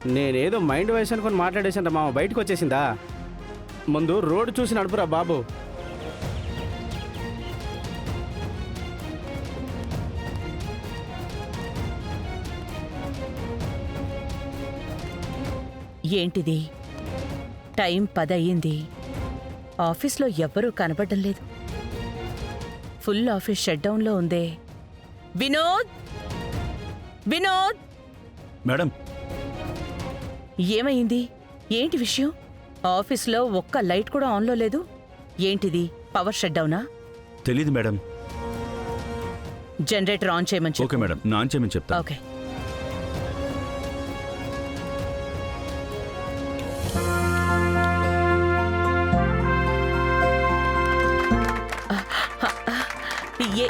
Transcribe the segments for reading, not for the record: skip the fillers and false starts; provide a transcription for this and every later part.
నేనేదో mind voice అనుకుని మాట్లాడేసాను మామ, బయటకు వచ్చేసిందా? ముందు రోడ్డు చూసి నడుపురా బాబు. ఏంటిది? టైం 10 అయ్యింది. ఆఫీస్లో ఎవ్వరూ కనబడడం లేదు. ఫుల్ ఆఫీస్ షట్ డౌన్లో ఉందే. వినోద్, వినోద్! మేడం, ఏమైంది? ఏంటి విషయం? ఆఫీస్లో ఒక్క లైట్ కూడా ఆన్లో లేదు. ఏంటిది, పవర్ షట్ డౌనా? తెలీదు మేడం. జనరేటర్ ఆన్ చేయమని చెప్పు. ఓకే మేడం, నా ఆన్ చేయమని చెప్తా. ఓకే. ఏ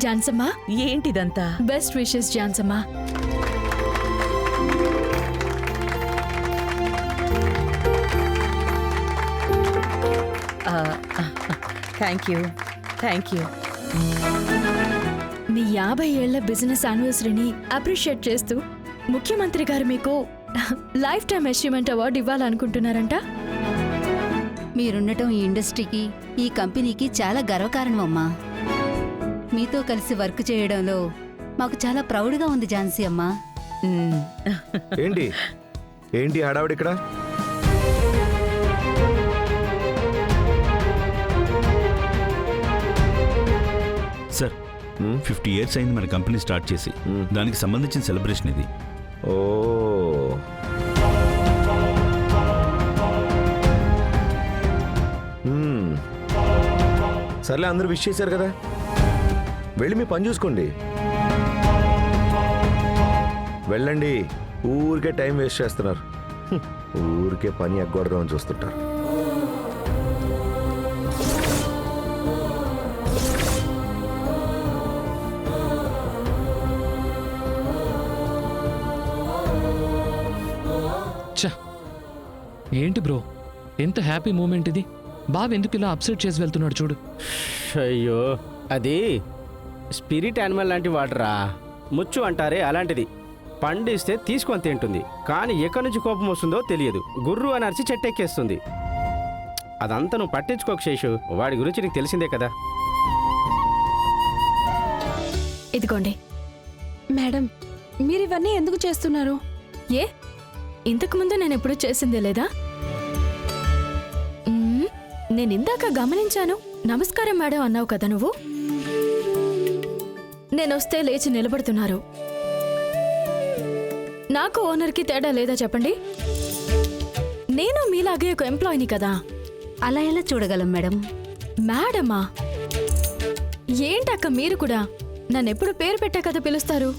జాన్సమ్మా, ఏంటిదంతా? Best wishes Jansamma. Thank you, thank you. మీ 50 ఏళ్ల బిజినెస్ యానివర్సరీని అప్రిషియేట్ చేస్తూ ముఖ్యమంత్రి గారు మీకు లైఫ్ టైమ్ అచీవ్మెంట్ అవార్డు ఇవ్వాలనుకుంటున్నారంట. మీరుండటం ఈ ఇండస్ట్రీకి, ఈ కంపెనీకి చాలా గర్వకారణం అమ్మా. మీతో కలిసి వర్క్ చేయడంలో మాకు చాలా ప్రౌడ్గా ఉంది ఝాన్సీ అమ్మా. ఏంటి ఏంటి హడావిడి ఇక్కడ? సార్, 50 years అయింది మన కంపెనీ స్టార్ట్ చేసి. దానికి సంబంధించిన సెలబ్రేషన్ ఇది. ఓ, సర్లే, అందరూ విష్ చేశారు కదా, వెళ్ళి మీ పని చూసుకోండి. వెళ్ళండి, ఊరికే టైం వేస్ట్ చేస్తున్నారు. ఊరికే పని ఎగ్గొడదామని చూస్తుంటారు. ఏంటి బ్రో, ఎంత హ్యాపీ మూమెంట్ ఇది. బాబు ఎందుకు ఇలా అప్సెట్ చేసి వెళ్తున్నాడు చూడు. అయ్యో, అది స్పిరిట్ యానిమల్ లాంటి వాటరా, ముచ్చు అంటారే అలాంటిది. పండిస్తే తీసుకొని తింటుంది, కానీ ఎక్కడి నుంచి కోపం వస్తుందో తెలియదు. గుర్రు అని అరిచి చెట్టెక్కేస్తుంది. అదంతా నువ్వు పట్టించుకోక శేషు, వాడి గురించి నీకు తెలిసిందే కదా. ఇదిగోండి. మేడం, మీరు ఇవన్నీ ఎందుకు చేస్తున్నారు? ఏ, ఇంతకు ముందు నేను ఎప్పుడూ చేసిందే లేదా? నేను ఇందాక గమనించాను. నమస్కారం మేడం అన్నావు కదా నువ్వు. నేనొస్తే లేచి నిలబడుతున్నారు. నాకు ఓనర్కి తేడా లేదా చెప్పండి? నేను మీలాగే ఒక ఎంప్లాయీని కదా. అలా ఎలా చూడగలం మేడం? మేడమా? ఏంటక్క మీరు కూడా నన్నెప్పుడు పేరు పెట్టా కదా పిలుస్తారు?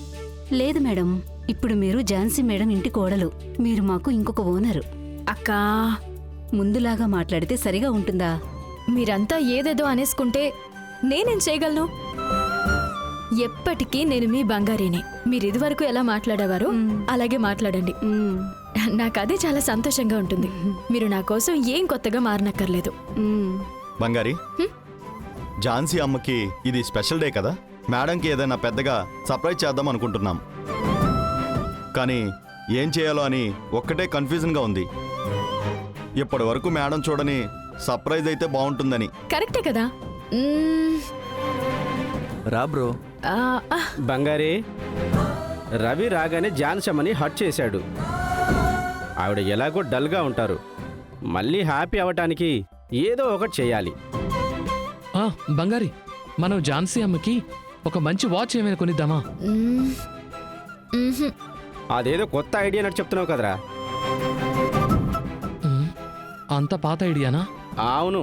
లేదు మేడం, ఇప్పుడు మీరు ఝాన్సీ మేడం ఇంటి కోడలు. మీరు మాకు ఇంకొక ఓనరు. అక్కా, ముందులాగా మాట్లాడితే సరిగా ఉంటుందా? మీరంతా ఏదేదో అనేసుకుంటే నేనేం చేయగలను? ఎప్పటికీ నేను మీ బంగారీనే. మీరు ఇదివరకు ఎలా మాట్లాడేవారో అలాగే మాట్లాడండి. నాకదే చాలా సంతోషంగా ఉంటుంది. మీరు నా కోసం ఏం కొత్తగా మారనక్కర్లేదు. బంగారి, ఝాన్సీ అమ్మకి ఇది స్పెషల్ డే కదా, మేడంకి ఏదైనా పెద్దగా సర్ప్రైజ్ చేద్దాం అనుకుంటున్నాం. కానీ ఏం చేయాలో అని ఒక్కటే కన్ఫ్యూజన్గా ఉంది. ఇప్పటి వరకు మేడం చూడని సర్ప్రైజ్ అయితే బాగుంటుందని. కరెక్టే కదా. రా బ్రో. బంగారే, రవి రాగానే జాన్సమ్మని హట్ చేశాడు. ఆవిడ ఎలాగో డల్గా ఉంటారు. మళ్ళీ హ్యాపీ అవ్వటానికి ఏదో ఒకటి చేయాలి. బంగారి, మనం ఝాన్సీ అమ్మకి ఒక మంచి వాచ్ ఏమైనా కొనిద్దామా? అదేదో కొత్త ఐడియా అన్నట్టు చెప్తున్నావు కదరా. అంత పాత ఐడియానా? అవును.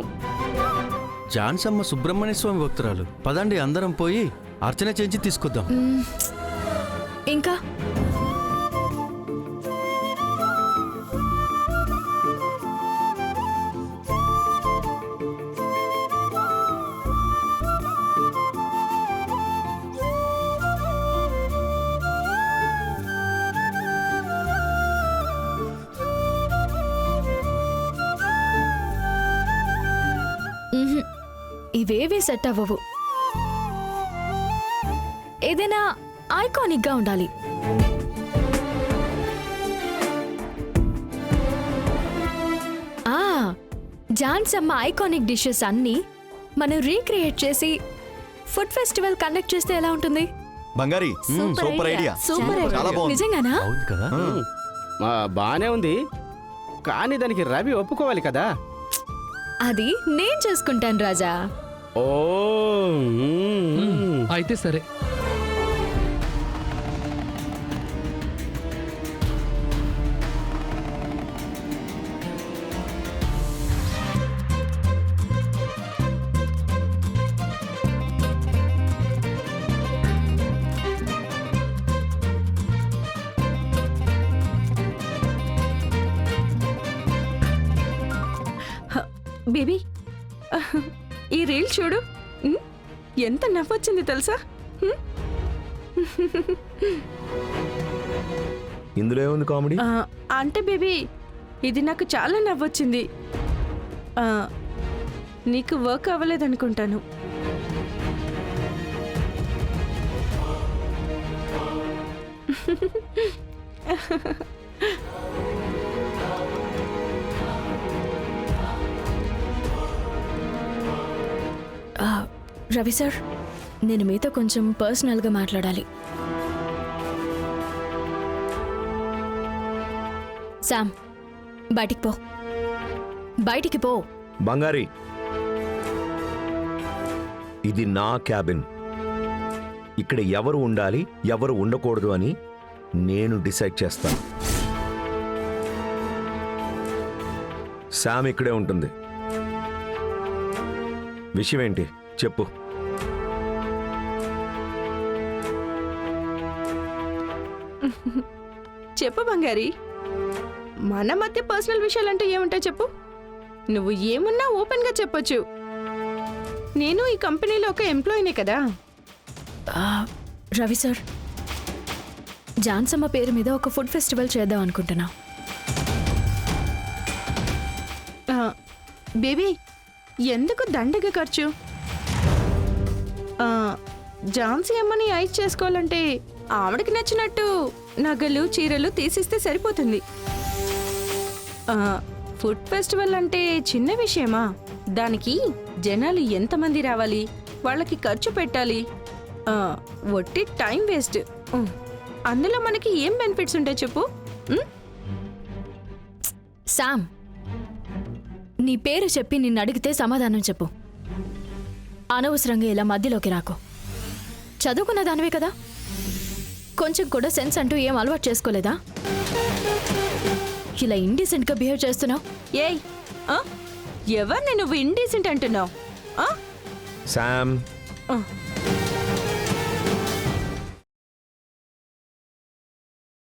ఝాన్సమ్మ సుబ్రహ్మణ్య స్వామి భక్తురాలు. పదండి, అందరం పోయి అర్చన చేయించి తీసుకొద్దాం. ఇంకా ఇవేవీ సెట్ అవ్వవు. ఏదైనా ఐకానిక్ గా ఉండాలి. ఝాన్సీ అమ్మ ఐకానిక్ డిషెస్ అన్నీ మనం రీక్రియేట్ చేసి ఫుడ్ ఫెస్టివల్ కండక్ట్ చేస్తే ఎలా ఉంటుంది? బంగారి సూపర్ ఐడియా. సూపర్ చాలా బాగుంది. నిజంగానా? అవును కదా బానే ఉంది, కానీ దానికి రవి ఒప్పుకోవాలి కదా. అది నేను చేసుకుంటాను రాజా. ఓ అయితే సరే. బేబీ ఈ రీల్ చూడు, ఎంత నవ్వొచ్చింది తెలుసా? ఇందులో ఏముంది కామెడీ? అంటే బేబీ ఇది నాకు చాలా నవ్వొచ్చింది. నీకు వర్క్ అవ్వలేదనుకుంటాను. రవి సార్, నేను మీతో కొంచెం పర్సనల్గా మాట్లాడాలి. శామ్, బయటికి పో. బయటికి పో. బంగారి, ఇది నా క్యాబిన్. ఇక్కడ ఎవరు ఉండాలి ఎవరు ఉండకూడదు అని నేను డిసైడ్ చేస్తాను. శామ్ ఇక్కడే ఉంటుంది. విషయం ఏంటి చెప్పు. చెప్పు బంగారి, మన మధ్య పర్సనల్ విషయాలంటూ ఏముంటాయి చెప్పు. నువ్వు ఏమున్నా ఓపెన్గా చెప్పొచ్చు. నేను ఈ కంపెనీలో ఒక ఎంప్లాయీనే కదా. రవి సార్, ఝాన్సమ్మ పేరు మీద ఒక ఫుడ్ ఫెస్టివల్ చేద్దాం అనుకుంటున్నా. బేబీ, ఎందుకు దండగ ఖర్చు? ఝాన్సీ అమ్మని ఐస్ చేసుకోవాలంటే ఆవిడకి నచ్చినట్టు నగలు చీరలు తీసిస్తే సరిపోతుంది. ఫుడ్ ఫెస్టివల్ అంటే చిన్న విషయమా? దానికి జనాలు ఎంతమంది రావాలి, వాళ్ళకి ఖర్చు పెట్టాలి, ఒట్టి టైం వేస్ట్. అందులో మనకి ఏం బెనిఫిట్స్ ఉంటాయి చెప్పు. శామ్, నీ పేరు చెప్పి నిన్ను అడిగితే సమాధానం చెప్పు. అనవసరంగా ఇలా మధ్యలోకి రాకు. చదువుకున్న దానివే కదా, కొంచెం కూడా సెన్స్ అంటూ ఏం అలవాటు చేసుకోలేదా? ఇలా ఇండీసెంట్గా బిహేవ్ చేస్తున్నావు. ఏయ్, ఎవరిని నువ్వు ఇండీసెంట్ అంటున్నావు? శామ్,